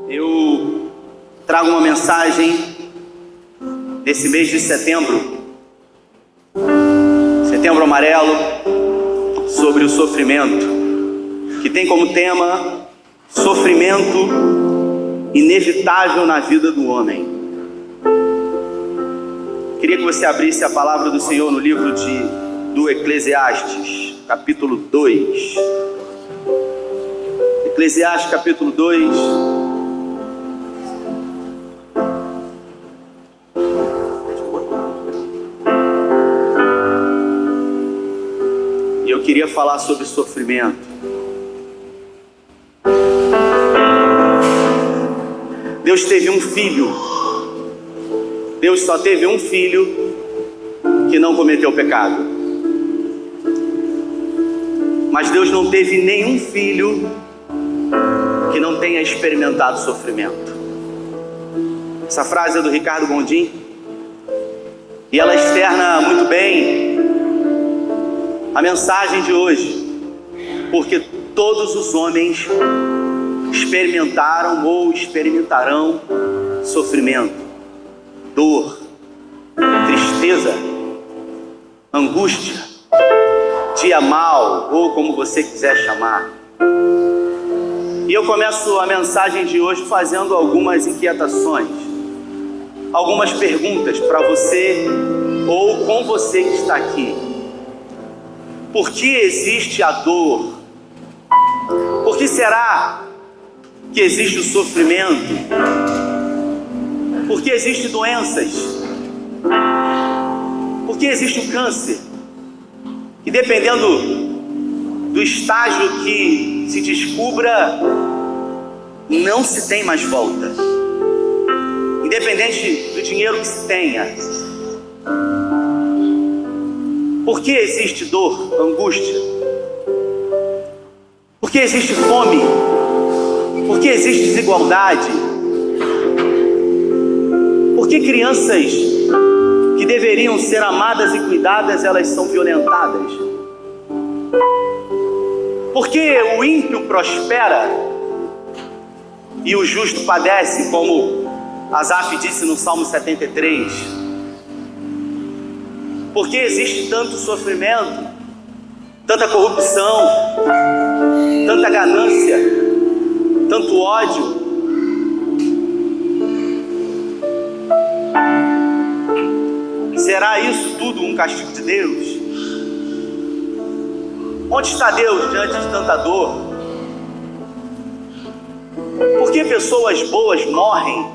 Eu trago uma mensagem nesse mês de setembro, Setembro Amarelo, sobre o sofrimento, que tem como tema sofrimento inevitável na vida do homem. Queria que você abrisse a palavra do Senhor no livro do Eclesiastes, capítulo 2. Eclesiastes, capítulo 2. E eu queria falar sobre sofrimento. Deus teve um filho. Deus só teve um filho que não cometeu pecado. Mas Deus não teve nenhum filho que não tenha experimentado sofrimento. Essa frase é do Ricardo Gondim e ela externa muito bem a mensagem de hoje, porque todos os homens experimentaram ou experimentarão sofrimento, dor, tristeza, angústia, dia mal, ou como você quiser chamar. E eu começo a mensagem de hoje fazendo algumas inquietações, algumas perguntas para você ou com você que está aqui. Por que existe a dor? Por que será que existe o sofrimento? Por que existem doenças? Por que existe o câncer? E dependendo do estágio que se descubra, não se tem mais volta. Independente do dinheiro que se tenha. Por que existe dor, angústia? Por que existe fome? Por que existe desigualdade? Por que crianças que deveriam ser amadas e cuidadas, elas são violentadas? Por que o ímpio prospera e o justo padece, como Asaf disse no Salmo 73? Por que existe tanto sofrimento, tanta corrupção, tanta ganância, tanto ódio? Será isso tudo um castigo de Deus? Onde está Deus diante de tanta dor? Por que pessoas boas morrem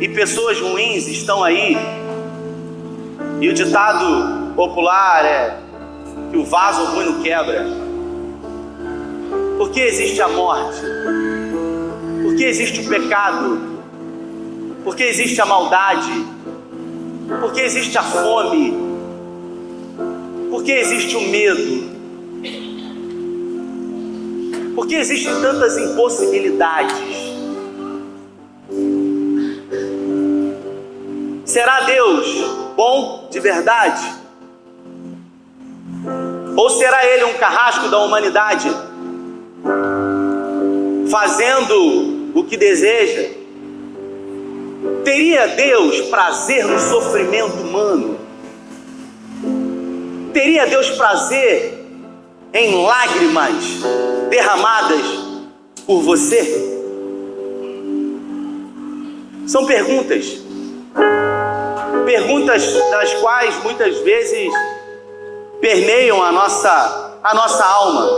e pessoas ruins estão aí? E o ditado popular é que o vaso ruim não quebra. Por que existe a morte? Por que existe o pecado? Por que existe a maldade? Por que existe a fome? Por que existe o medo? Por que existem tantas impossibilidades? Será Deus bom de verdade? Ou será Ele um carrasco da humanidade, fazendo o que deseja? Teria Deus prazer no sofrimento humano? Teria Deus prazer em lágrimas derramadas por você? São perguntas das quais muitas vezes permeiam a nossa alma.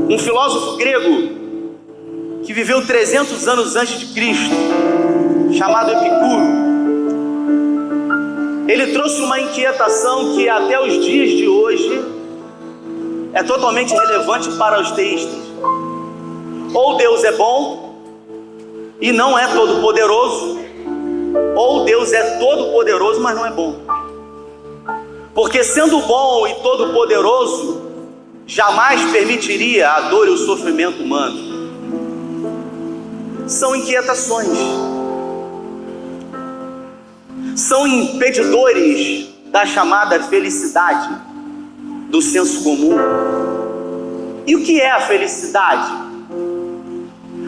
Um filósofo grego que viveu 300 anos antes de Cristo, chamado Epicuro, ele trouxe uma inquietação que até os dias de hoje é totalmente relevante para os teístas. Ou Deus é bom e não é todo poderoso, ou Deus é todo poderoso, mas não é bom. Porque sendo bom e todo poderoso, jamais permitiria a dor e o sofrimento humano. São inquietações, são impedidores da chamada felicidade, do senso comum. E o que é a felicidade?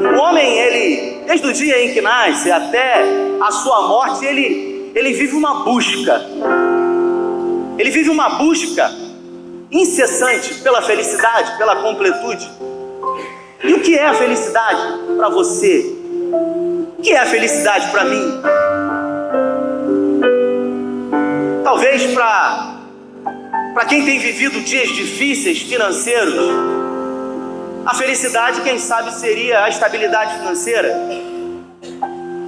O homem, ele, desde o dia em que nasce até a sua morte, ele vive uma busca. Ele vive uma busca incessante pela felicidade, pela completude. E o que é a felicidade para você? O que é a felicidade para mim? Talvez para quem tem vivido dias difíceis financeiros, a felicidade, quem sabe, seria a estabilidade financeira.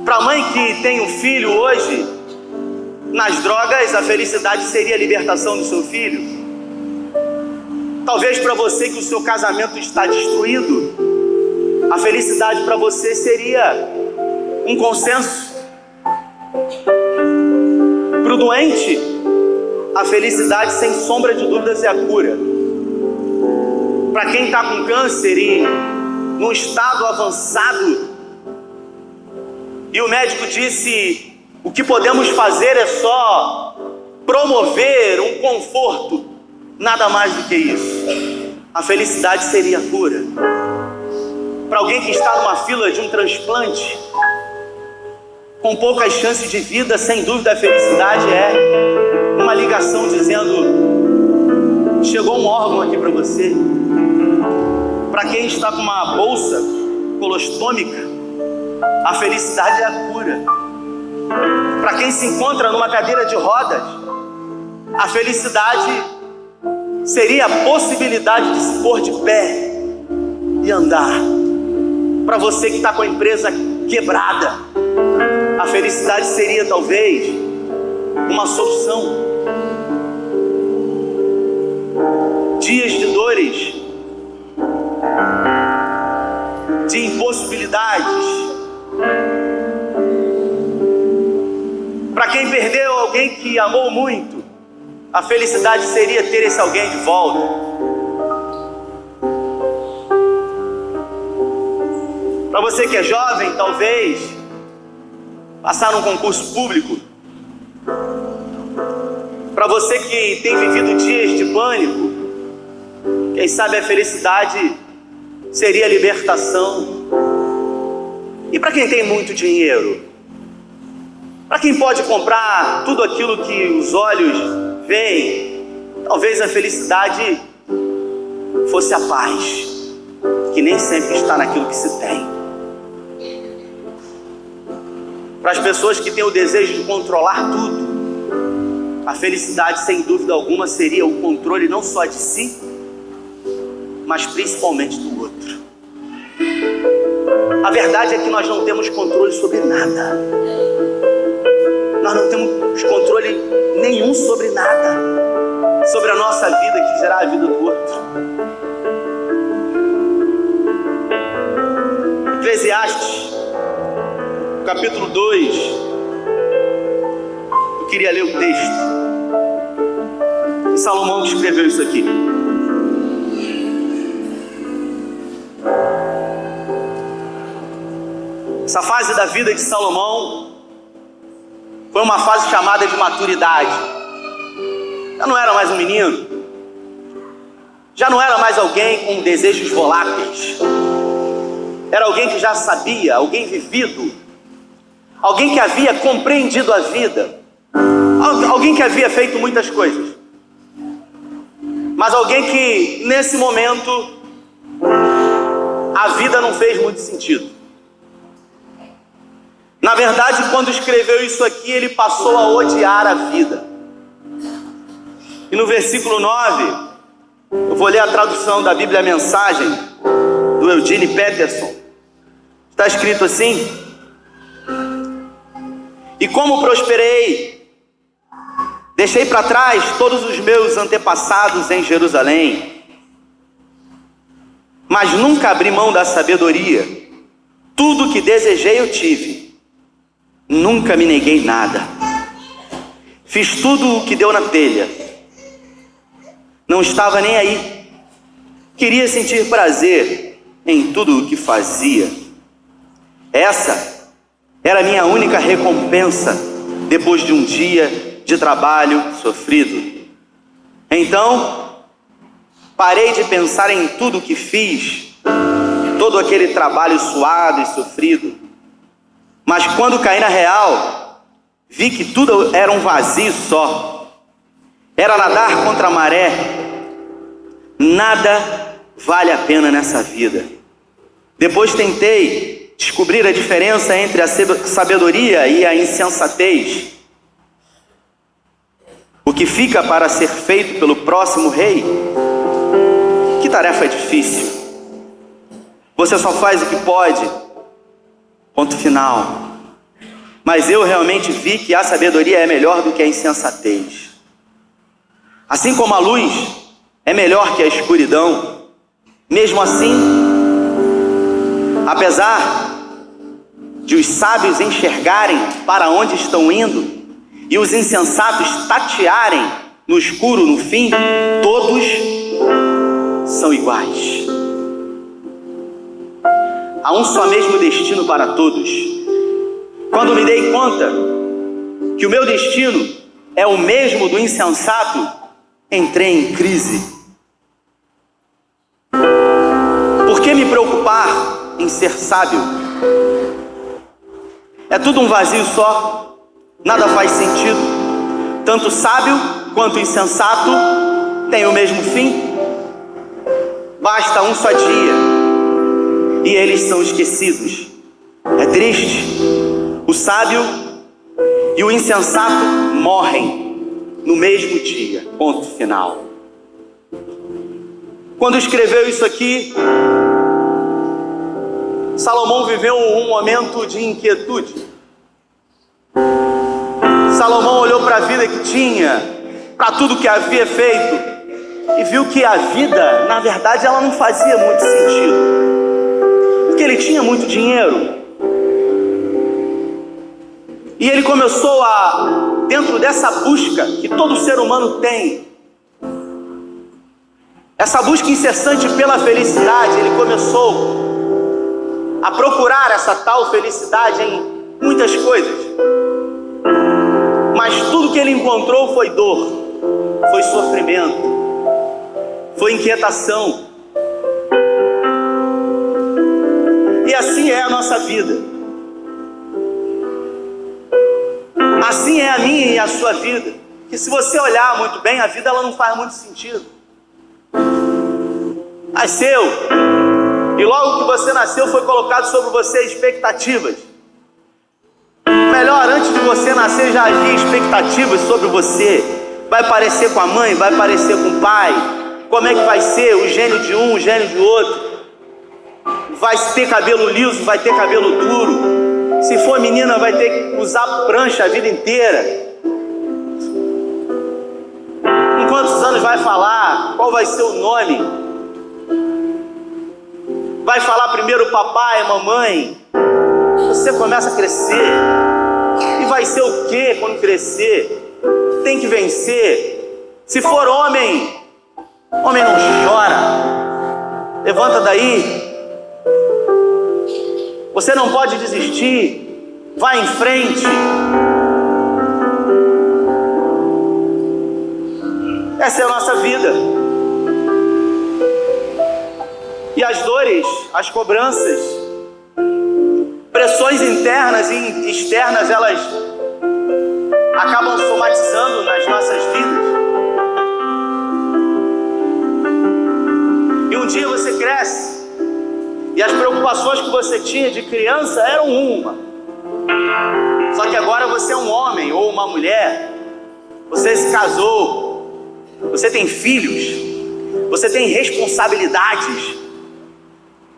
Para a mãe que tem um filho hoje nas drogas, a felicidade seria a libertação do seu filho. Talvez para você que o seu casamento está destruído, a felicidade para você seria um consenso. Para o doente, a felicidade, sem sombra de dúvidas, é a cura. Para quem está com câncer e num estado avançado, e o médico disse: o que podemos fazer é só promover um conforto, nada mais do que isso. A felicidade seria a cura. Para alguém que está numa fila de um transplante, com poucas chances de vida, sem dúvida a felicidade é uma ligação dizendo: chegou um órgão aqui para você. Para quem está com uma bolsa colostômica, a felicidade é a cura. Para quem se encontra numa cadeira de rodas, a felicidade seria a possibilidade de se pôr de pé e andar. Para você que está com a empresa quebrada, a felicidade seria talvez uma solução. Dias de dores, de impossibilidades. Para quem perdeu alguém que amou muito, a felicidade seria ter esse alguém de volta. Para você que é jovem, talvez passar num concurso público. Para você que tem vivido dias de pânico, quem sabe a felicidade seria a libertação. E para quem tem muito dinheiro, para quem pode comprar tudo aquilo que os olhos veem, talvez a felicidade fosse a paz, que nem sempre está naquilo que se tem. Para as pessoas que têm o desejo de controlar tudo, a felicidade, sem dúvida alguma, seria o controle não só de si, mas principalmente do outro. A verdade é que nós não temos controle sobre nada. Nós não temos controle nenhum sobre nada, sobre a nossa vida, que será a vida do outro. Eclesiastes, capítulo 2. Eu queria ler o texto. E Salomão escreveu isso aqui. Essa fase da vida de Salomão foi uma fase chamada de maturidade. Já não era mais um menino, já não era mais alguém com desejos voláteis. Era alguém que já sabia, alguém vivido, alguém que havia compreendido a vida, alguém que havia feito muitas coisas, mas alguém que nesse momento a vida não fez muito sentido. Na verdade, quando escreveu isso aqui, ele passou a odiar a vida. E no versículo 9, eu vou ler a tradução da Bíblia Mensagem, do Eugene Peterson. Está escrito assim: e como prosperei, deixei para trás todos os meus antepassados em Jerusalém, mas nunca abri mão da sabedoria. Tudo que desejei eu tive. Nunca me neguei nada. Fiz tudo o que deu na telha. Não estava nem aí. Queria sentir prazer em tudo o que fazia. Essa era a minha única recompensa depois de um dia de trabalho sofrido. Então, Parei de pensar em tudo que fiz, todo aquele trabalho suado e sofrido. Mas quando caí na real, vi que tudo era um vazio só. Era nadar contra a maré. Nada vale a pena nessa vida. Depois tentei descobrir a diferença entre a sabedoria e a insensatez. O que fica para ser feito pelo próximo rei? Que tarefa difícil. Você só faz o que pode. Ponto final. Mas eu realmente vi que a sabedoria é melhor do que a insensatez. Assim como a luz é melhor que a escuridão, mesmo assim, apesar de os sábios enxergarem para onde estão indo e os insensatos tatearem no escuro no fim, todos são iguais. Há um só mesmo destino para todos. Quando me dei conta que o meu destino é o mesmo do insensato, entrei em crise. Por que me preocupar em ser sábio? É tudo um vazio só, nada faz sentido. Tanto sábio quanto insensato têm o mesmo fim. Basta um só dia e eles são esquecidos. É triste. O sábio e o insensato morrem no mesmo dia. Ponto final. Quando escreveu isso aqui, Salomão viveu um momento de inquietude. Salomão olhou para a vida que tinha, para tudo que havia feito, e viu que a vida, na verdade, ela não fazia muito sentido. Porque ele tinha muito dinheiro. E ele começou a, dentro dessa busca que todo ser humano tem, essa busca incessante pela felicidade, ele começou a procurar essa tal felicidade em muitas coisas. Mas tudo que ele encontrou foi dor, foi sofrimento, foi inquietação. E assim é a nossa vida. Assim é a minha e a sua vida. Que se você olhar muito bem, a vida ela não faz muito sentido. Nasceu, e logo que você nasceu foi colocado sobre você expectativas. Melhor, antes de você nascer já havia expectativas sobre você. Vai parecer com a mãe, vai parecer com o pai. Como é que vai ser o gênio de um, o gênio de outro? Vai ter cabelo liso, vai ter cabelo duro. Se for menina, vai ter que usar prancha a vida inteira. Em quantos anos vai falar? Qual vai ser o nome? Vai falar primeiro papai, mamãe. Você começa a crescer. E vai ser o que quando crescer? Tem que vencer. Se for homem, homem não chora. Levanta daí. Você não pode desistir. Vai em frente. Essa é a nossa vida. E as dores, as cobranças, pressões internas e externas, elas acabam somatizando nas nossas vidas. E um dia você cresce e as preocupações que você tinha de criança eram uma. Só que agora você é um homem ou uma mulher. Você se casou. Você tem filhos. Você tem responsabilidades.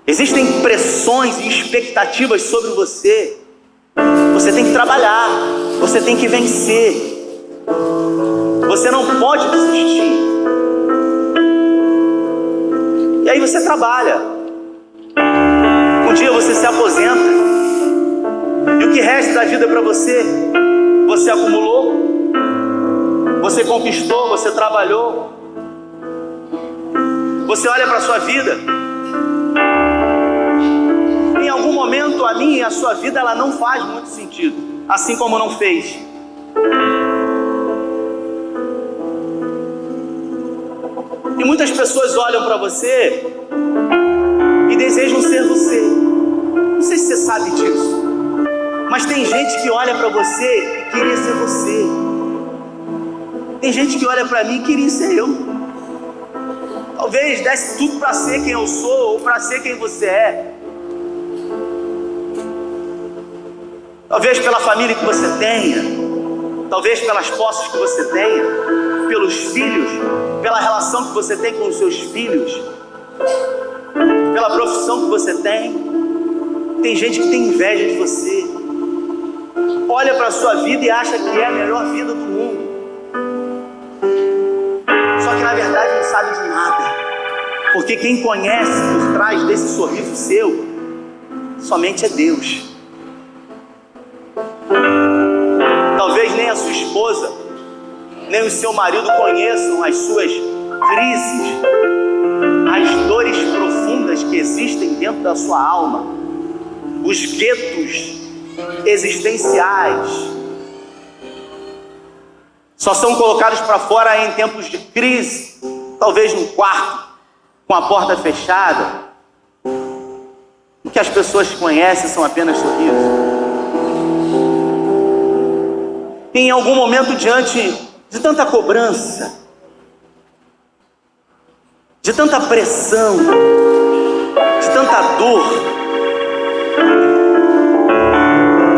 Existem pressões e expectativas sobre você. Você tem que trabalhar. Você tem que vencer. Você não pode desistir. E aí você trabalha. Um dia você se aposenta. E o que resta da vida para você? Você acumulou. Você conquistou. Você trabalhou. Você olha para a sua vida. Em algum momento a minha e a sua vida ela não faz muito sentido, assim como não fez. E muitas pessoas olham para você e desejam ser você. Não sei se você sabe disso, mas tem gente que olha para você e queria ser você. Tem gente que olha para mim e queria ser eu. Talvez desse tudo para ser quem eu sou ou para ser quem você é. Talvez pela família que você tenha, talvez pelas posses que você tenha, pelos filhos, pela relação que você tem com os seus filhos, pela profissão que você tem. Tem gente que tem inveja de você, olha para a sua vida e acha que é a melhor vida do mundo, só que na verdade não sabe de nada, porque quem conhece por trás desse sorriso seu somente é Deus. Talvez nem a sua esposa, nem o seu marido conheçam as suas crises, as dores profundas que existem dentro da sua alma, os guetos existenciais. Só são colocados para fora em tempos de crise, talvez num quarto, com a porta fechada. O que as pessoas conhecem são apenas sorrisos. Em algum momento, diante de tanta cobrança, de tanta pressão, de tanta dor,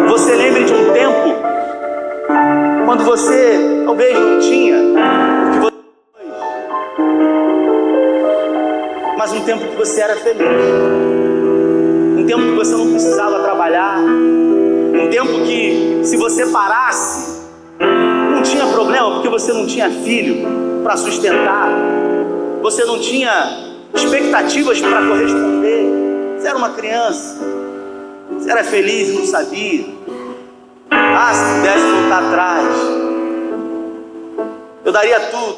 você lembre de um tempo quando você talvez não tinha o que você tem hoje, mas um tempo que você era feliz, um tempo que você não precisava trabalhar, um tempo que, se você parasse, não tinha problema, porque você não tinha filho para sustentar, você não tinha expectativas para corresponder, você era uma criança, você era feliz e não sabia. Se pudesse voltar atrás, eu daria tudo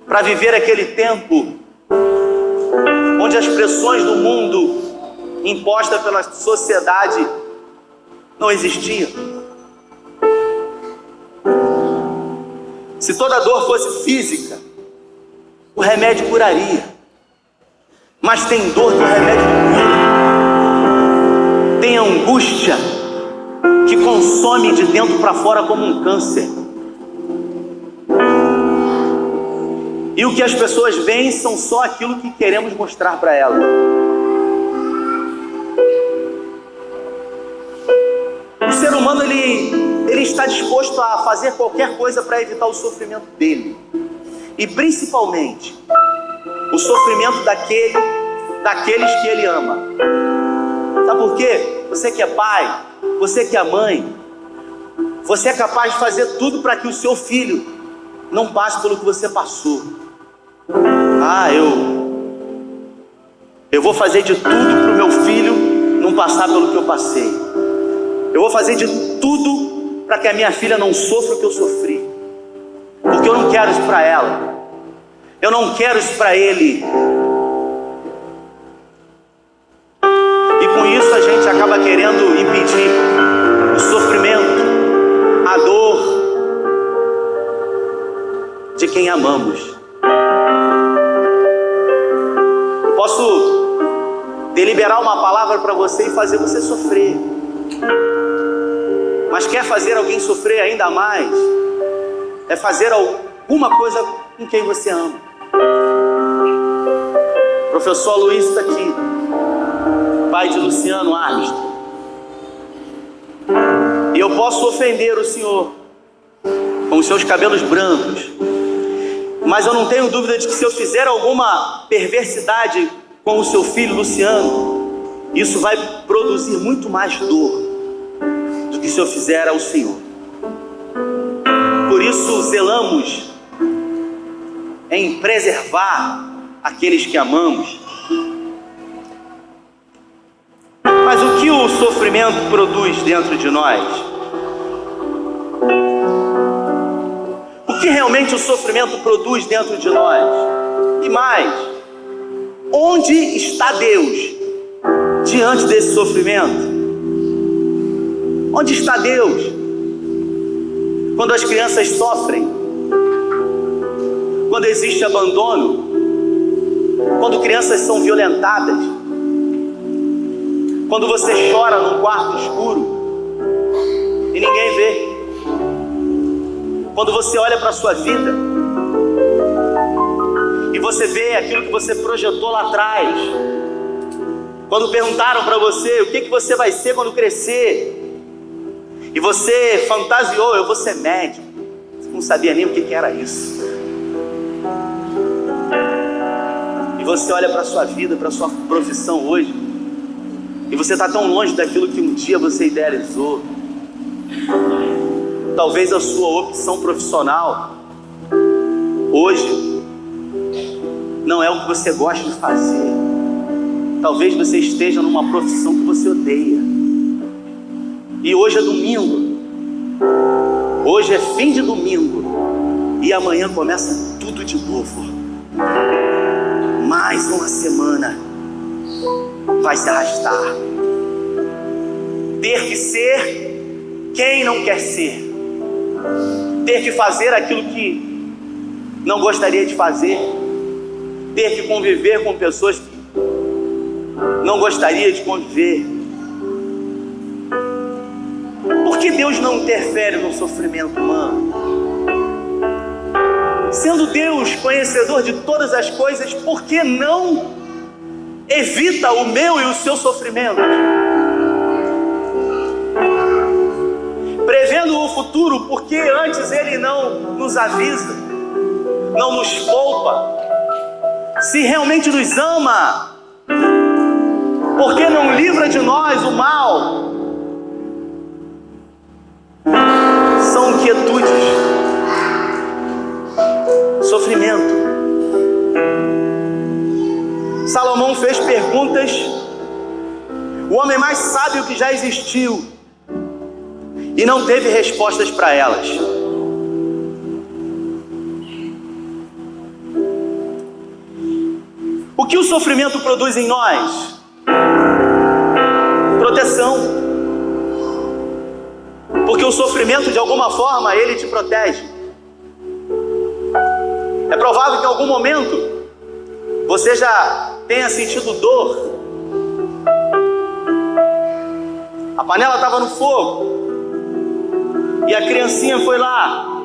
para viver aquele tempo onde as pressões do mundo impostas pela sociedade não existiam. Se toda dor fosse física, o remédio curaria. Mas tem dor que o remédio não cura. Tem angústia que consome de dentro para fora como um câncer. E o que as pessoas veem são só aquilo que queremos mostrar para elas. O ser humano, ele está disposto a fazer qualquer coisa para evitar o sofrimento dele. E principalmente, o sofrimento daqueles que ele ama. Sabe por quê? Você que é pai, você que é mãe, você é capaz de fazer tudo para que o seu filho não passe pelo que você passou. Eu vou fazer de tudo para o meu filho não passar pelo que eu passei. Eu vou fazer de tudo para que a minha filha não sofra o que eu sofri, porque eu não quero isso para ela, eu não quero isso para ele. E com isso a gente acaba querendo impedir o sofrimento, a dor de quem amamos. Eu posso deliberar uma palavra para você e fazer você sofrer, mas quer fazer alguém sofrer ainda mais, é fazer alguma coisa com quem você ama. O professor Luiz está aqui, pai de Luciano Armstrong. E eu posso ofender o senhor com os seus cabelos brancos, mas eu não tenho dúvida de que se eu fizer alguma perversidade com o seu filho Luciano, isso vai produzir muito mais dor do que se eu fizer ao Senhor. Por isso zelamos em preservar aqueles que amamos. Mas o que o sofrimento produz dentro de nós? O que realmente o sofrimento produz dentro de nós? E mais, onde está Deus diante desse sofrimento? Onde está Deus quando as crianças sofrem? quando existe abandono, quando crianças são violentadas, quando você chora num quarto escuro e ninguém vê, quando você olha para a sua vida e você vê aquilo que você projetou lá atrás, quando perguntaram para você o que você vai ser quando crescer, e você fantasiou: eu vou ser médico. Você não sabia nem o que era isso. E você olha para a sua vida, para a sua profissão hoje, e você está tão longe daquilo que um dia você idealizou. Talvez a sua opção profissional hoje não é o que você gosta de fazer. Talvez você esteja numa profissão que você odeia. E hoje é domingo. Hoje é fim de domingo. E amanhã começa tudo de novo. Mais uma semana vai se arrastar. Ter que ser quem não quer ser. Ter que fazer aquilo que não gostaria de fazer. Ter que conviver com pessoas que não gostaria de conviver. Por que Deus não interfere no sofrimento humano? Sendo Deus conhecedor de todas as coisas, por que não evita o meu e o seu sofrimento? Prevendo o futuro, por que antes Ele não nos avisa, não nos poupa? Se realmente nos ama, por que não livra de nós o mal? São inquietudes, sofrimento. Salomão fez perguntas, o homem mais sábio que já existiu, e não teve respostas para elas. O que o sofrimento produz em nós? Proteção. Porque o sofrimento, de alguma forma, ele te protege. É provável que em algum momento você já tenha sentido dor. A panela estava no fogo e a criancinha foi lá,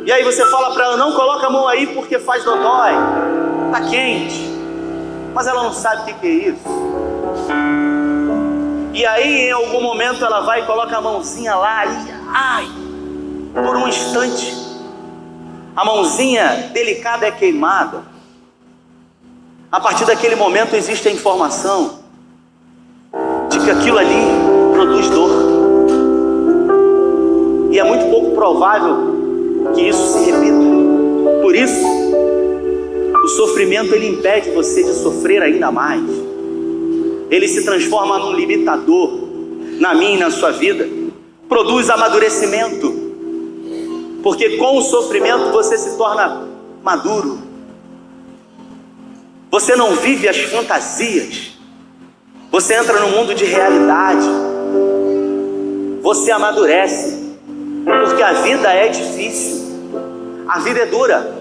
e aí você fala para ela: não coloca a mão aí porque faz dodói, está quente. Mas ela não sabe o que é isso. E aí em algum momento ela vai e coloca a mãozinha lá e ai, por um instante a mãozinha delicada é queimada. A partir daquele momento existe a informação de que aquilo ali produz dor. E é muito pouco provável que isso se repita. Por isso, o sofrimento ele impede você de sofrer ainda mais. Ele se transforma num limitador na minha e na sua vida. Produz amadurecimento. Porque com o sofrimento você se torna maduro. Você não vive as fantasias. Você entra no mundo de realidade. Você amadurece. Porque a vida é difícil. A vida é dura.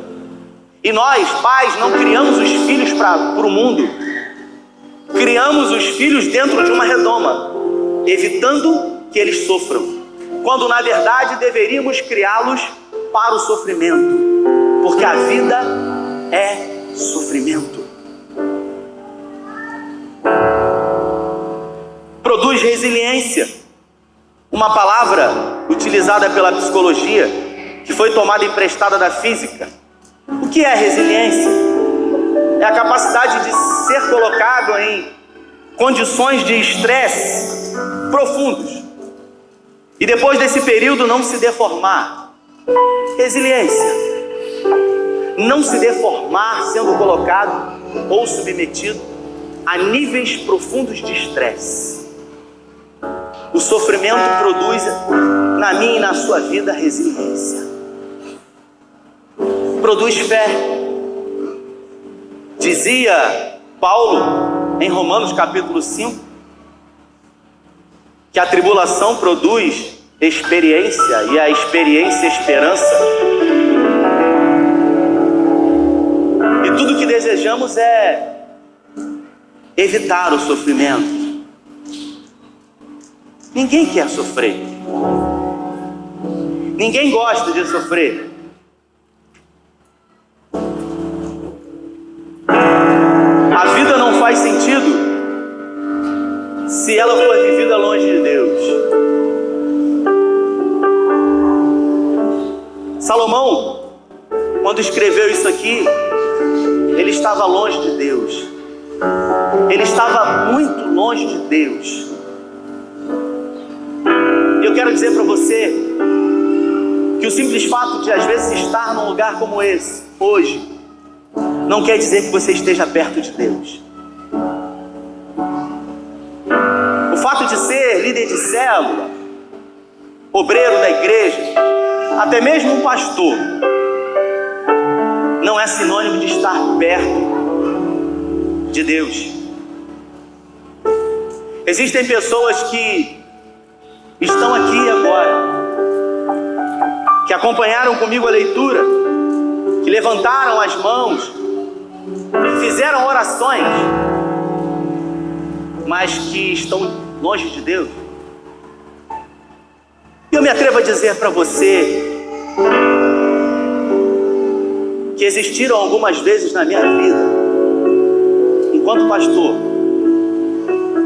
E nós, pais, não criamos os filhos para o mundo. Criamos os filhos dentro de uma redoma, evitando que eles sofram. Quando na verdade deveríamos criá-los para o sofrimento. Porque a vida é sofrimento. Produz resiliência. Uma palavra utilizada pela psicologia que foi tomada emprestada da física. O que é resiliência? É a capacidade de ser colocado em condições de estresse profundos e depois desse período não se deformar. Resiliência. Não se deformar sendo colocado ou submetido a níveis profundos de estresse. O sofrimento produz na minha e na sua vida resiliência. Produz fé. Dizia Paulo em Romanos capítulo 5 que a tribulação produz experiência e a experiência esperança. tudo que desejamos é evitar o sofrimento. Ninguém quer sofrer. Ninguém gosta de sofrer. A vida não faz sentido se ela for vivida longe de Deus. Salomão, quando escreveu isso aqui, ele estava longe de Deus. Ele estava muito longe de Deus. E eu quero dizer para você que o simples fato de às vezes estar num lugar como esse, hoje, não quer dizer que você esteja perto de Deus. O fato de ser líder de célula, obreiro da igreja, até mesmo um pastor, não é sinônimo de estar perto de Deus. Existem pessoas que estão aqui agora, que acompanharam comigo a leitura, que levantaram as mãos, que fizeram orações, mas que estão longe de Deus. E eu me atrevo a dizer para você que existiram algumas vezes na minha vida, enquanto pastor,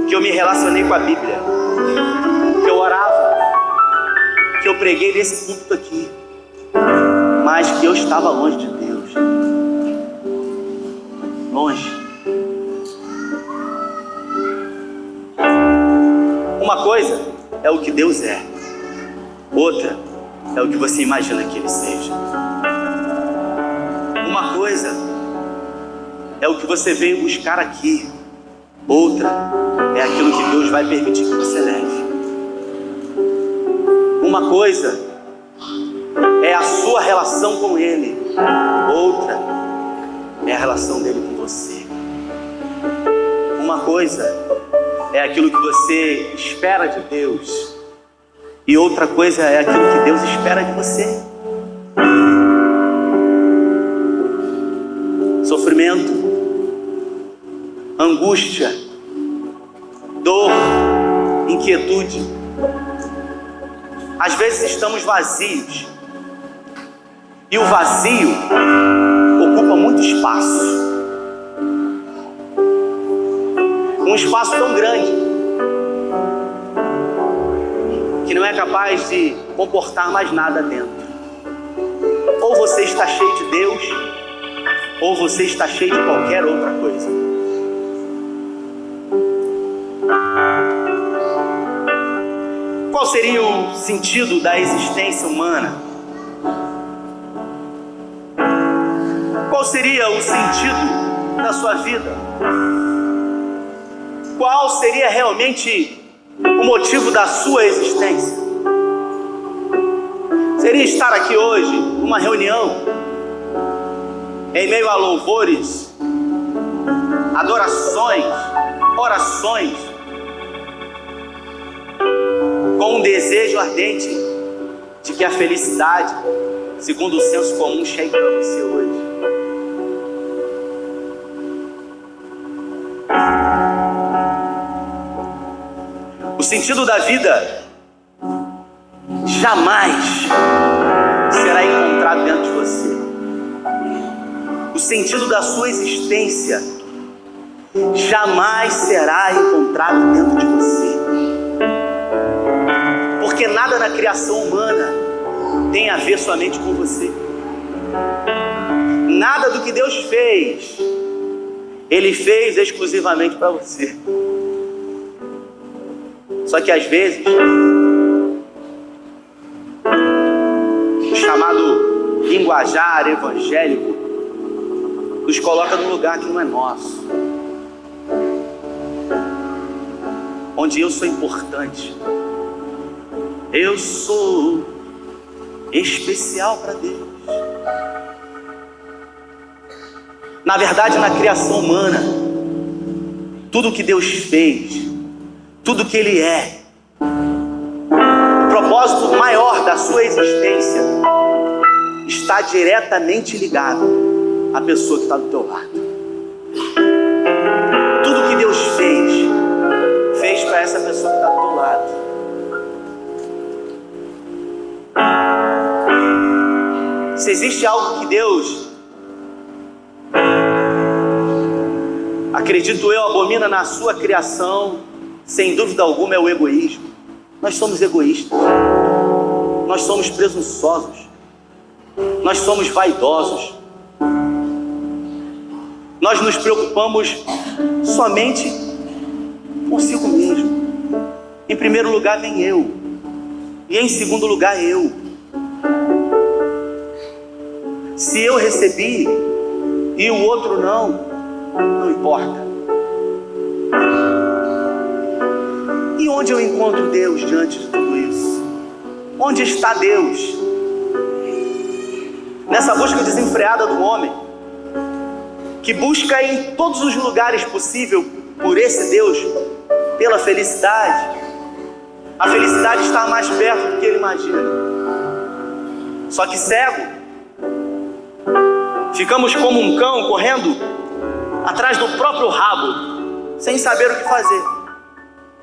que eu me relacionei com a Bíblia, que eu orava, que eu preguei nesse púlpito aqui, mas que eu estava longe de Deus. Longe. Uma coisa é o que Deus é, outra é o que você imagina que Ele seja. Uma coisa é o que você veio buscar aqui, outra é aquilo que Deus vai permitir que você leve. Uma coisa é a sua relação com Ele, outra é a relação dele com você. Uma coisa é aquilo que você espera de Deus, e outra coisa é aquilo que Deus espera de você. Sofrimento, angústia, dor, inquietude. Às vezes estamos vazios, e o vazio ocupa muito espaço. Um espaço tão grande que não é capaz de comportar mais nada dentro. Ou você está cheio de Deus, ou você está cheio de qualquer outra coisa. Qual seria o sentido da existência humana? Qual seria o sentido da sua vida? Qual seria realmente o motivo da sua existência? Seria estar aqui hoje, numa reunião, em meio a louvores, adorações, orações, com um desejo ardente de que a felicidade, segundo o senso comum, chegue para você hoje. O sentido da vida jamais será encontrado dentro de você. O sentido da sua existência jamais será encontrado dentro de você. Porque nada na criação humana tem a ver somente com você. Nada do que Deus fez, Ele fez exclusivamente para você. Só que às vezes o chamado linguajar evangélico nos coloca num lugar que não é nosso, onde eu sou importante, eu sou especial para Deus. Na verdade, na criação humana, tudo que Deus fez, tudo que Ele é, o propósito maior da sua existência está diretamente ligado a pessoa que está do teu lado. Tudo que Deus fez para essa pessoa que está do teu lado. Se existe algo que Deus, acredito eu, abomina na sua criação, sem dúvida alguma, é o egoísmo. Nós somos egoístas, nós somos presunçosos, nós somos vaidosos, nós nos preocupamos somente consigo mesmo. Em primeiro lugar vem eu, e em segundo lugar eu. Se eu recebi e o outro não importa. E onde eu encontro Deus diante de tudo isso? Onde está Deus? Nessa busca desenfreada do homem, que busca em todos os lugares possível por esse Deus, pela felicidade. A felicidade está mais perto do que ele imagina. Só que cego, ficamos como um cão correndo atrás do próprio rabo, sem saber o que fazer.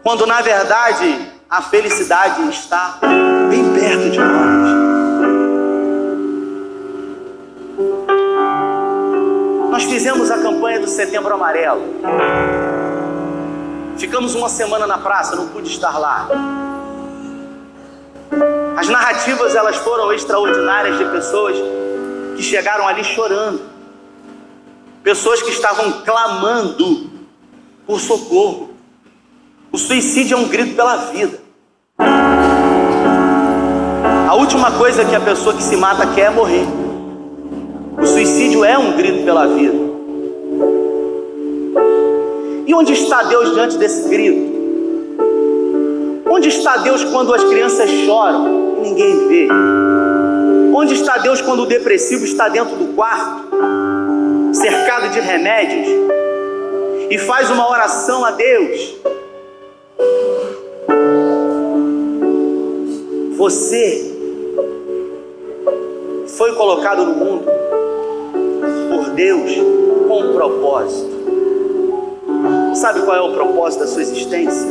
Quando na verdade a felicidade está bem perto de nós. Nós fizemos a campanha do Setembro Amarelo. Ficamos uma semana na praça, não pude estar lá. As narrativas, elas foram extraordinárias, de pessoas que chegaram ali chorando. Pessoas que estavam clamando por socorro. O suicídio é um grito pela vida. A última coisa que a pessoa que se mata quer é morrer. O suicídio é um grito pela vida. E onde está Deus diante desse grito? Onde está Deus quando as crianças choram e ninguém vê? Onde está Deus quando o depressivo está dentro do quarto, cercado de remédios, e faz uma oração a Deus? Você foi colocado no mundo por Deus com um propósito. Sabe qual é o propósito da sua existência?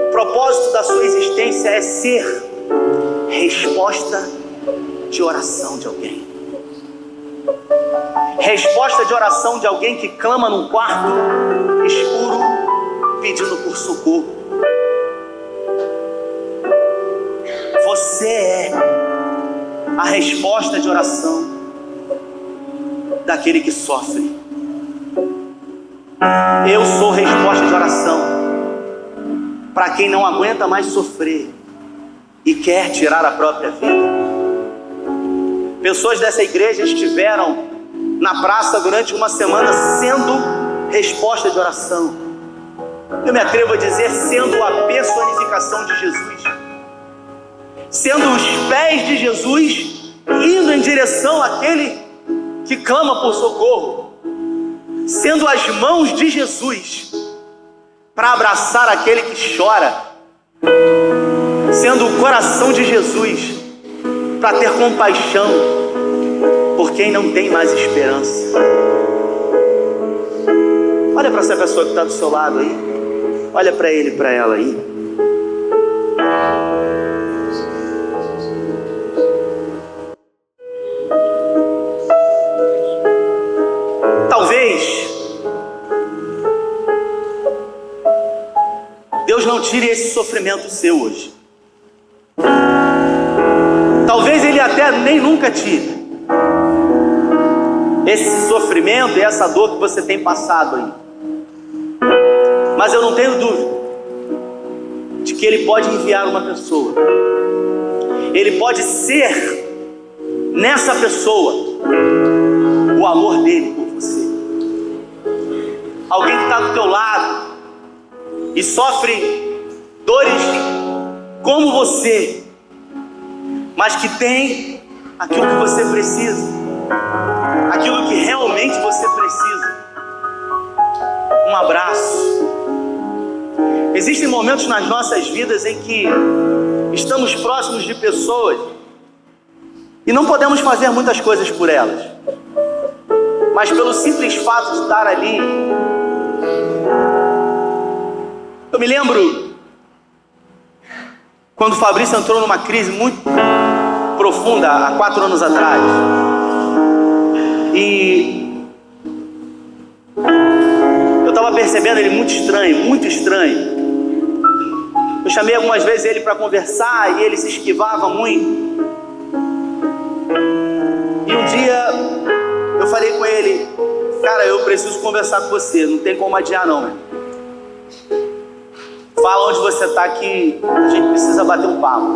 O propósito da sua existência é ser resposta de oração de alguém. Resposta de oração de alguém que clama num quarto escuro pedindo por socorro. Você é a resposta de oração daquele que sofre. Eu sou resposta de oração para quem não aguenta mais sofrer e quer tirar a própria vida. Pessoas dessa igreja estiveram na praça durante uma semana sendo resposta de oração. Eu me atrevo a dizer, sendo a personificação de Jesus, sendo os pés de Jesus indo em direção àquele que clama por socorro, sendo as mãos de Jesus para abraçar aquele que chora, sendo o coração de Jesus para ter compaixão por quem não tem mais esperança. Olha para essa pessoa que está do seu lado aí, olha para ele, para ela aí. Talvez Deus não tire esse sofrimento seu hoje. Talvez Ele até nem nunca tire esse sofrimento e essa dor que você tem passado aí. Mas eu não tenho dúvida de que Ele pode enviar uma pessoa. Ele pode ser nessa pessoa o amor dele por você. Alguém que está do teu lado e sofre dores como você, mas que tem aquilo que você precisa, aquilo que realmente você precisa. Um abraço. Existem momentos nas nossas vidas em que estamos próximos de pessoas e não podemos fazer muitas coisas por elas. mas pelo simples fato de estar ali. Eu me lembro quando o Fabrício entrou numa crise muito profunda há 4 anos atrás. E eu estava percebendo ele muito estranho, muito estranho. Eu chamei algumas vezes ele para conversar e ele se esquivava muito. E um dia eu falei com ele: cara, eu preciso conversar com você, não tem como adiar não, meu. Fala onde você está que a gente precisa bater um papo.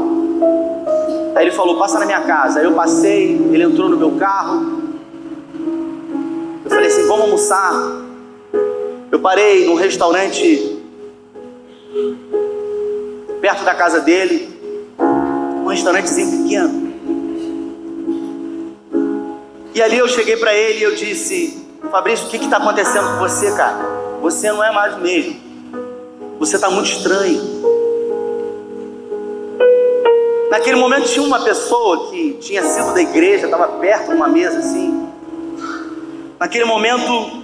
Aí ele falou: passa na minha casa. Aí eu passei, ele entrou no meu carro. Eu falei assim: vamos almoçar. Eu parei num restaurante perto da casa dele, um restaurantezinho pequeno. E ali eu cheguei para ele e eu disse: Fabrício, o que está acontecendo com você, cara? Você não é mais o mesmo. Você está muito estranho. Naquele momento tinha uma pessoa que tinha sido da igreja, estava perto de uma mesa assim. Naquele momento,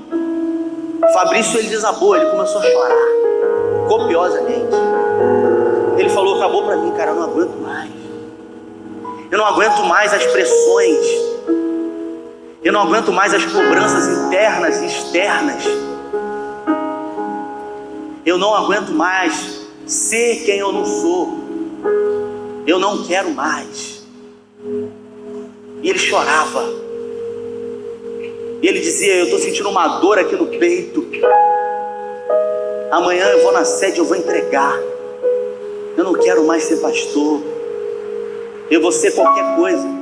Fabrício, ele desabou, ele começou a chorar copiosamente. Ele falou: acabou para mim, cara, eu não aguento mais. Eu não aguento mais as pressões. Eu não aguento mais as cobranças internas e externas. Eu não aguento mais ser quem eu não sou. Eu não quero mais. E ele chorava. E ele dizia: eu estou sentindo uma dor aqui no peito. Amanhã eu vou na sede, eu vou entregar. Eu não quero mais ser pastor. Eu vou ser qualquer coisa.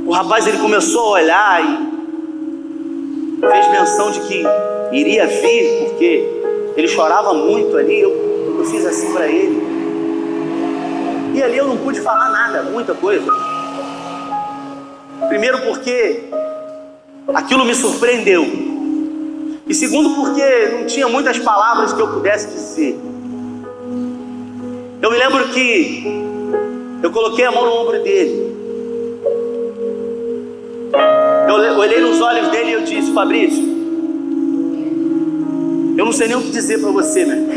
O rapaz, ele começou a olhar e fez menção de que iria vir, porque ele chorava muito ali. Eu fiz assim para ele. E ali eu não pude falar nada, muita coisa. Primeiro porque aquilo me surpreendeu. E segundo porque não tinha muitas palavras que eu pudesse dizer. Eu me lembro que eu coloquei a mão no ombro dele. Eu olhei nos olhos dele e eu disse: Fabrício, eu não sei nem o que dizer para você, meu irmão.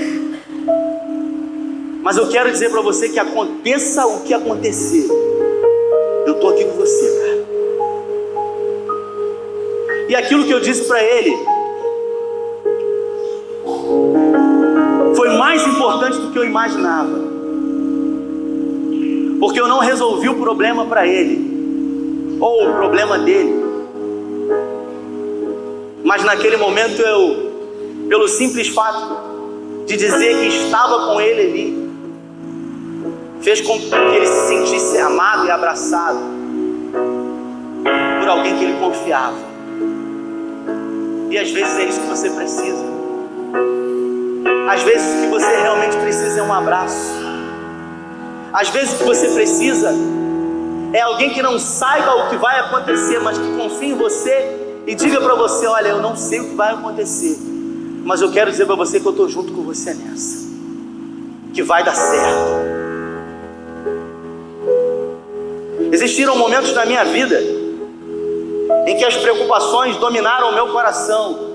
Mas eu quero dizer para você que aconteça o que acontecer, eu estou aqui com você, cara. E aquilo que eu disse para ele foi mais importante do que eu imaginava. Porque eu não resolvi o problema para ele, ou o problema dele. Mas naquele momento eu, pelo simples fato de dizer que estava com ele ali, fez com que ele se sentisse amado e abraçado por alguém que ele confiava. E às vezes é isso que você precisa. Às vezes o que você realmente precisa é um abraço. Às vezes o que você precisa é alguém que não saiba o que vai acontecer, mas que confie em você e diga para você: olha, eu não sei o que vai acontecer, mas eu quero dizer para você que eu estou junto com você nessa, que vai dar certo. Existiram momentos na minha vida em que as preocupações dominaram o meu coração,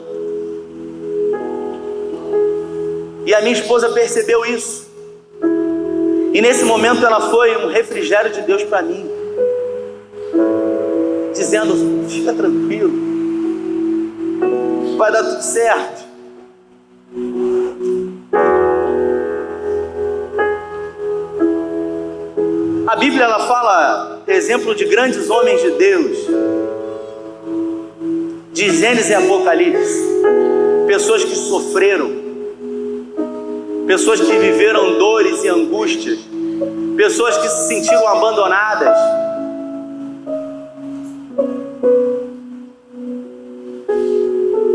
e a minha esposa percebeu isso, e nesse momento ela foi um refrigério de Deus para mim, dizendo: fica tranquilo, vai dar tudo certo. A Bíblia, ela fala exemplo de grandes homens de Deus, de Gênesis e Apocalipse, pessoas que sofreram, pessoas que viveram dores e angústias, pessoas que se sentiram abandonadas.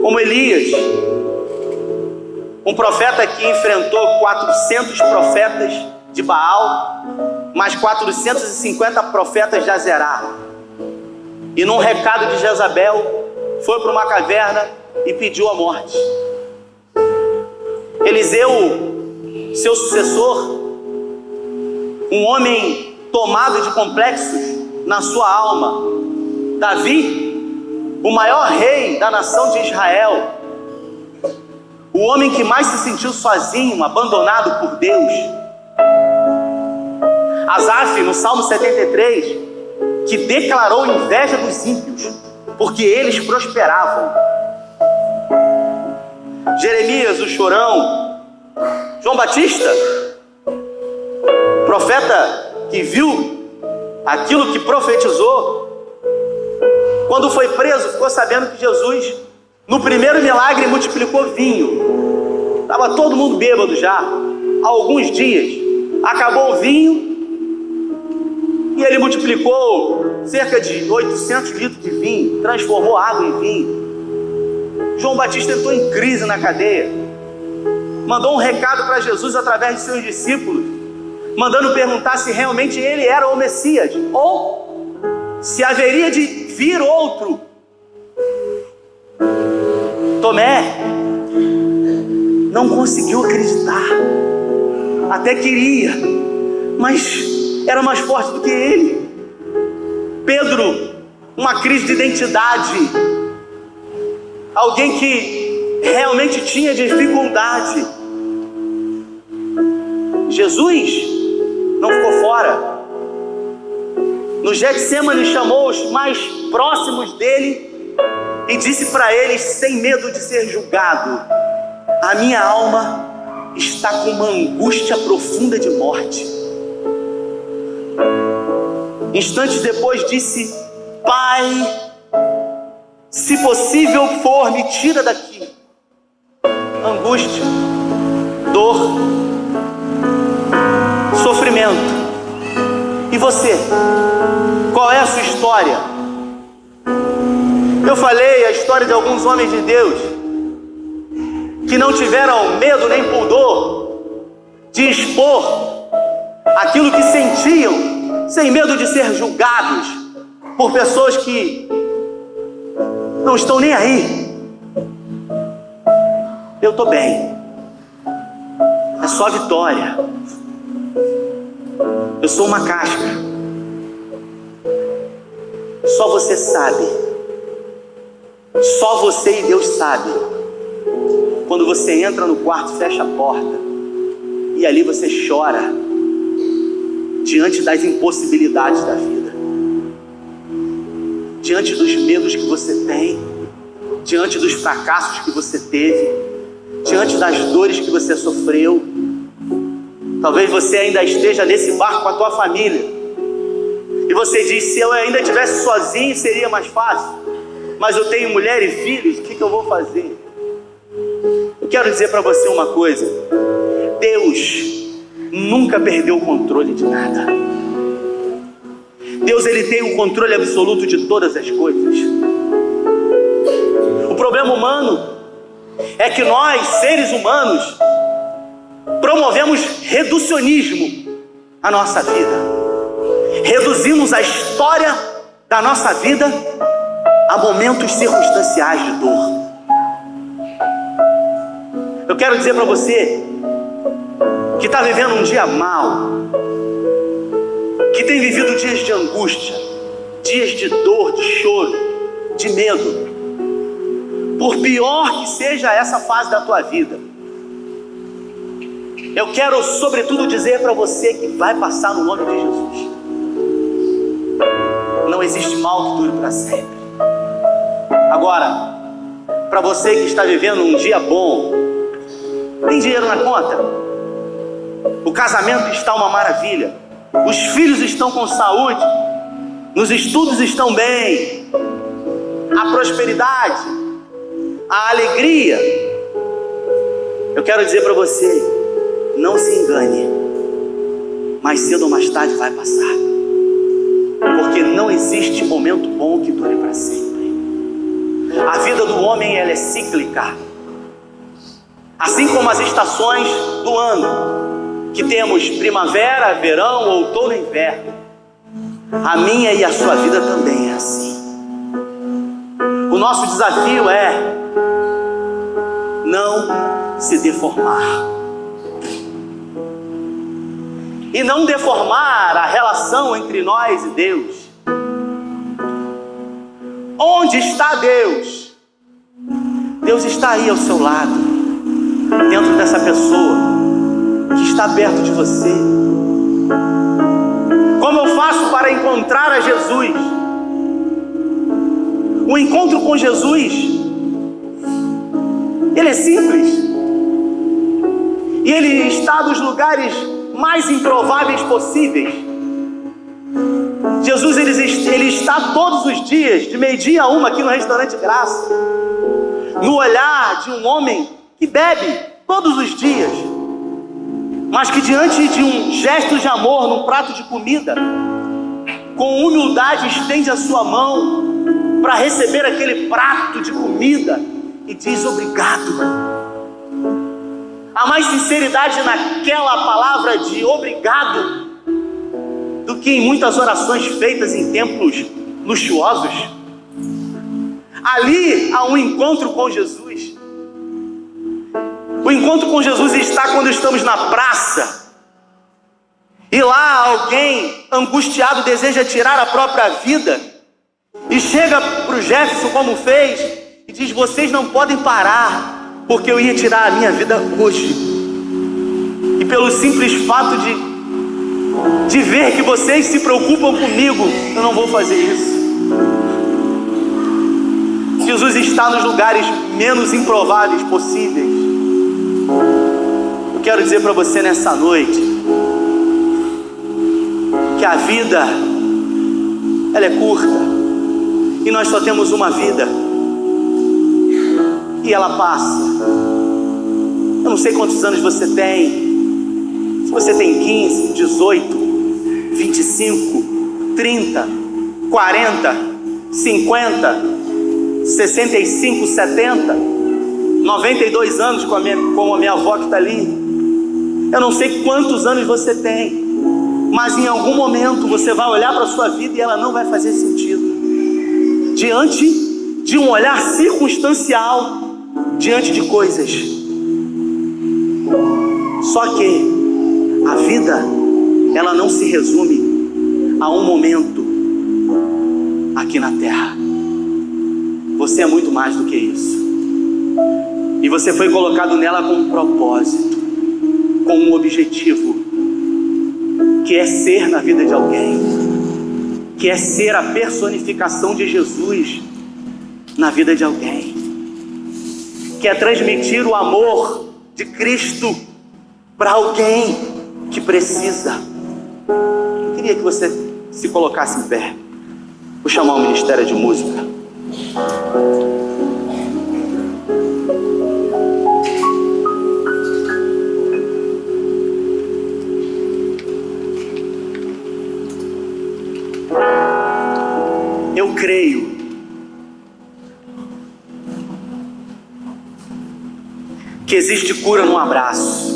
Como Elias, um profeta que enfrentou 400 profetas de Baal, mais 450 profetas de Azerá, e num recado de Jezabel, foi para uma caverna e pediu a morte. Eliseu, seu sucessor, um homem tomado de complexos na sua alma, Davi, o maior rei da nação de Israel, o homem que mais se sentiu sozinho, abandonado por Deus. Asaf, no Salmo 73, que declarou inveja dos ímpios, porque eles prosperavam. Jeremias, o chorão. João Batista, profeta que viu aquilo que profetizou, quando foi preso, ficou sabendo que Jesus, no primeiro milagre, multiplicou vinho. Estava todo mundo bêbado já, há alguns dias. Acabou o vinho e ele multiplicou cerca de 800 litros de vinho, transformou água em vinho. João Batista entrou em crise na cadeia, mandou um recado para Jesus através de seus discípulos, mandando perguntar se realmente ele era o Messias, ou se haveria de vir outro. Tomé não conseguiu acreditar, até queria, mas era mais forte do que ele. Pedro, uma crise de identidade, alguém que realmente tinha dificuldade. Jesus não ficou fora. No Getsemane chamou os mais próximos dele e disse para eles, sem medo de ser julgado: a minha alma está com uma angústia profunda de morte. Instantes depois disse: Pai, se possível for, me tira daqui. Angústia, dor, sofrimento. E você? Qual é a sua história? Eu falei a história de alguns homens de Deus que não tiveram medo nem pudor de expor aquilo que sentiam, sem medo de ser julgados por pessoas que não estão nem aí. Eu estou bem, é só vitória. Eu sou uma casca. Só você sabe. Só você e Deus sabe. Quando você entra no quarto, fecha a porta e ali você chora diante das impossibilidades da vida, diante dos medos que você tem, diante dos fracassos que você teve, diante das dores que você sofreu. Talvez você ainda esteja nesse barco com a tua família e você diz: se eu ainda estivesse sozinho seria mais fácil, mas eu tenho mulher e filhos, o que eu vou fazer? Eu quero dizer para você uma coisa: Deus nunca perdeu o controle de nada. Deus, ele tem o controle absoluto de todas as coisas. O problema humano é que nós, seres humanos, promovemos reducionismo à nossa vida. Reduzimos a história da nossa vida a momentos circunstanciais de dor. Eu quero dizer para você que está vivendo um dia mau, que tem vivido dias de angústia, dias de dor, de choro, de medo, por pior que seja essa fase da tua vida, eu quero sobretudo dizer para você que vai passar no nome de Jesus. Não existe mal que dure para sempre. Agora, para você que está vivendo um dia bom, tem dinheiro na conta, o casamento está uma maravilha, os filhos estão com saúde, nos estudos estão bem, a prosperidade, a alegria, eu quero dizer para você: não se engane, mais cedo ou mais tarde vai passar, porque não existe momento bom que dure para sempre. A vida do homem, ela é cíclica, assim como as estações do ano, que temos primavera, verão, outono e inverno. A minha e a sua vida também é assim. O nosso desafio é não se deformar. E não deformar a relação entre nós e Deus. Onde está Deus? Deus está aí ao seu lado, dentro dessa pessoa que está perto de você. Como eu faço para encontrar a Jesus? O encontro com Jesus, ele é simples. E ele está nos lugares mais improváveis possíveis. Jesus, ele está todos os dias, de meio-dia a 1, aqui no restaurante Graça, no olhar de um homem que bebe todos os dias, mas que diante de um gesto de amor, num prato de comida, com humildade estende a sua mão para receber aquele prato de comida e diz obrigado. Há mais sinceridade naquela palavra de obrigado do que em muitas orações feitas em templos luxuosos. Ali há um encontro com Jesus. O encontro com Jesus está quando estamos na praça e lá alguém angustiado deseja tirar a própria vida e chega para o Jefferson, como fez, e diz: vocês não podem parar, porque eu ia tirar a minha vida hoje. E pelo simples fato de ver que vocês se preocupam comigo, eu não vou fazer isso. Jesus está nos lugares menos improváveis possíveis. Eu quero dizer para você nessa noite que a vida, ela é curta, e nós só temos uma vida, e ela passa. Eu não sei quantos anos você tem, se você tem 15, 18, 25, 30, 40, 50, 65, 70, 92 anos, como a minha avó que está ali. Eu não sei quantos anos você tem, mas em algum momento você vai olhar para a sua vida e ela não vai fazer sentido diante de um olhar circunstancial, diante de coisas. Só que a vida, ela não se resume a um momento aqui na terra. Você é muito mais do que isso. E você foi colocado nela com um propósito, com um objetivo, que é ser na vida de alguém, que é ser a personificação de Jesus na vida de alguém, que é transmitir o amor de Cristo para alguém que precisa. Eu queria que você se colocasse em pé. Vou chamar o Ministério de Música. Eu creio que existe cura num abraço.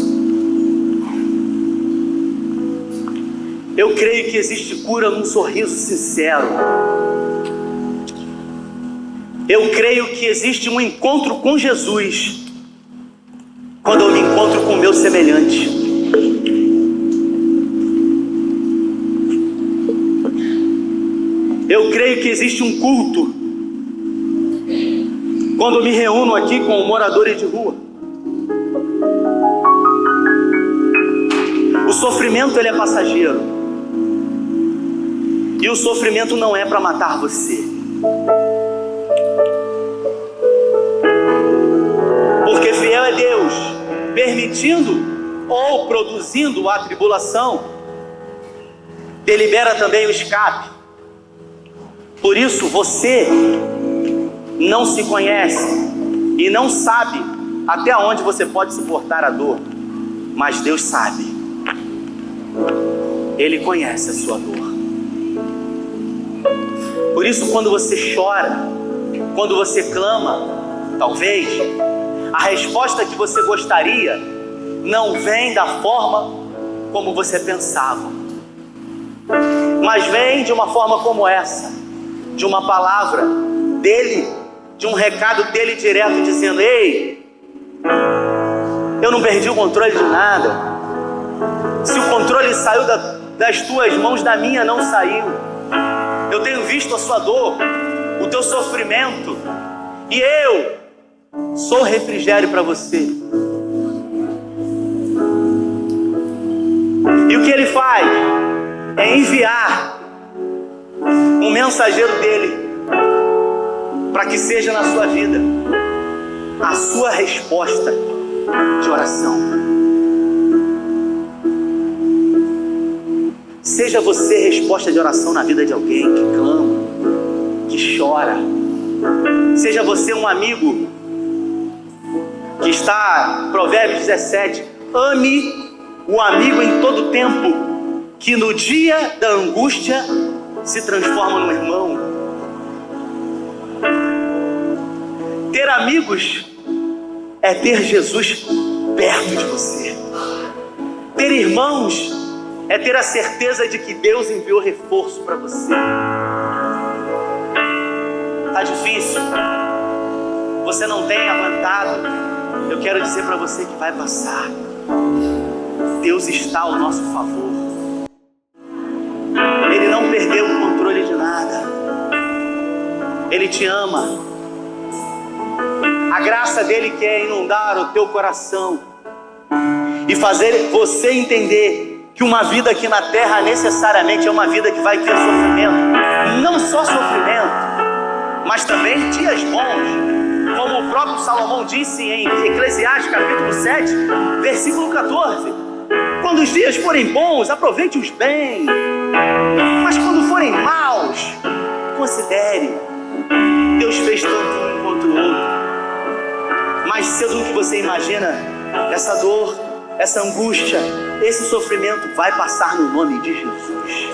Eu creio que existe cura num sorriso sincero. Eu creio que existe um encontro com Jesus quando eu me encontro com o meu semelhante. Eu creio que existe um culto quando eu me reúno aqui com moradores de rua. O sofrimento, ele é passageiro, e o sofrimento não é para matar você, porque fiel é Deus, permitindo ou produzindo a tribulação, delibera também o escape. Por isso você não se conhece e não sabe até onde você pode suportar a dor, mas Deus sabe. Ele conhece a sua dor. Por isso, quando você chora, quando você clama, talvez a resposta que você gostaria não vem da forma como você pensava, mas vem de uma forma como essa, de uma palavra dele, de um recado dele direto, dizendo: ei, eu não perdi o controle de nada. Se o controle saiu das tuas mãos, da minha não saiu. Eu tenho visto a sua dor, o teu sofrimento, e eu sou refrigério para você. E o que ele faz é enviar um mensageiro dele para que seja na sua vida a sua resposta de oração. Seja você resposta de oração na vida de alguém que clama, que chora. Seja você um amigo que está, Provérbios 17, ame o amigo em todo tempo, que no dia da angústia se transforma num irmão. Ter amigos é ter Jesus perto de você. Ter irmãos é ter a certeza de que Deus enviou reforço para você. Tá difícil, você não tem aguentado. Eu quero dizer para você que vai passar. Deus está ao nosso favor. Ele não perdeu o controle de nada. Ele te ama. A graça dele quer inundar o teu coração e fazer você entender que uma vida aqui na terra necessariamente é uma vida que vai ter sofrimento. Não só sofrimento, mas também dias bons. Como o próprio Salomão disse em Eclesiastes capítulo 7, versículo 14. Quando os dias forem bons, aproveite-os bem. Mas quando forem maus, considere. Deus fez tanto um quanto o outro. Mais cedo do que você imagina, essa dor, essa angústia, esse sofrimento vai passar no nome de Jesus.